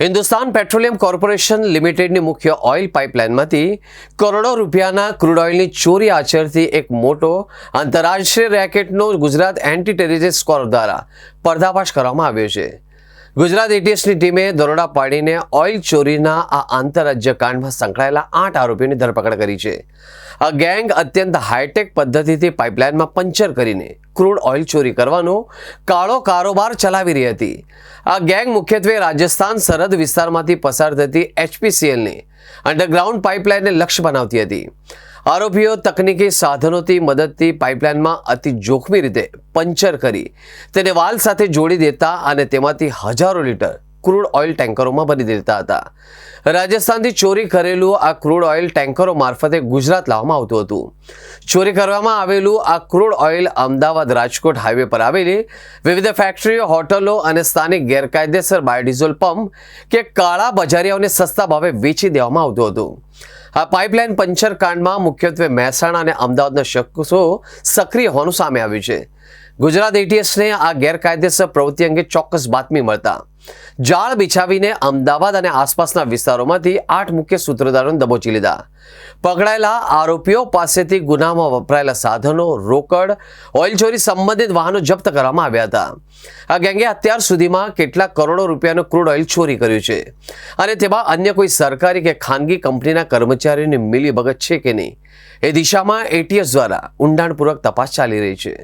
Hindustan petroleum corporation લિમિટેડની મુખ્ય oil પાઇપલાઇનમાંથી કરોડો રૂપિયાના ક્રૂડ ઓઇલની ચોરી આચરતી એક મોટો આંતરરાષ્ટ્રીય રેકેટનો ગુજરાત એન્ટી ટેરરિસ્ટ સ્ક્વોડ દ્વારા પર્દાફાશ કરવામાં આવ્યો છે। ગુજરાત એટીએસની ટીમે દરોડા પાડીને ઓઇલ ચોરીના આ આંતરરાજ્ય કાંડમાં સંકળાયેલા 8 આરોપીઓની ધરપકડ કરી છે। આ ગેંગ અત્યંત હાઈટેક પદ્ધતિથી પાઇપલાઇનમાં પંચર કરીને ક્રૂડ ઓઇલ ચોરી કરવાનો કાળો કારોબાર ચલાવી રહી હતી। આ ગેંગ મુખ્યત્વે રાજસ્થાન સરહદ વિસ્તારમાંથી પસાર થતી એચપીસીએલની અંડરગ્રાઉન્ડ પાઇપલાઇનને લક્ષ્ય બનાવતી હતી। આરોપીઓ તકનીકી સાધનોથી મદદથી પાઇપલાઇનમાં અતિ જોખમી રીતે પંચર કરી તેને વાલ સાથે જોડી દેતા અને તેમાંથી હજારો લીટર ક્રૂડ ઓઇલ ટેન્કરોમાં ભરી દેતા હતા। રાજસ્થાનથી ચોરી કરેલું આ ક્રૂડ ઓઇલ ટેન્કરો મારફતે ગુજરાત લાવવામાં આવતું હતું। ચોરી કરવામાં આવેલું આ crude oil Ahmedabad Rajkot highway પર આવેલી વિવિધ ફેક્ટરીઓ, હોટલો અને સ્થાનિક ગેરકાયદેસર બાયોડીઝલ પંપ કે કાળા બજારિયાઓને સસ્તા ભાવે વેચી દેવામાં આવતું હતું। આ પાઇપલાઇન પંચર કાંડમાં મુખ્યત્વે મહેસાણા અને અમદાવાદના શખ્સો સક્રિય હોવાનું સામે આવ્યું છે। ગુજરાત એટીએસને આ ગેરકાયદેસર પ્રવૃત્તિ અંગે ચોક્કસ બાતમી મળતા જાળ બિછાવીને અમદાવાદ અને આસપાસના વિસ્તારોમાંથી 8 મુખ્ય સૂત્રધારોને દબોચી લીધા। પકડાયેલા આરોપીઓ પાસેથી ગુનામાં વપરાયેલા સાધનો, રોકડ, ઓઇલ ચોરી સંબંધિત વાહનો જપ્ત કરવામાં આવ્યા હતા। આ ગેંગે અત્યાર સુધીમાં કેટલાક કરોડો રૂપિયાનું ક્રૂડ ઓઇલ ચોરી કર્યું છે અને તેમાં અન્ય કોઈ સરકારી કે ખાનગી કંપનીના કર્મચારીઓની મિલીભગત છે કે નહીં એ દિશામાં એટીએસ દ્વારા ઊંડાણપૂર્વક તપાસ ચાલી રહી છે।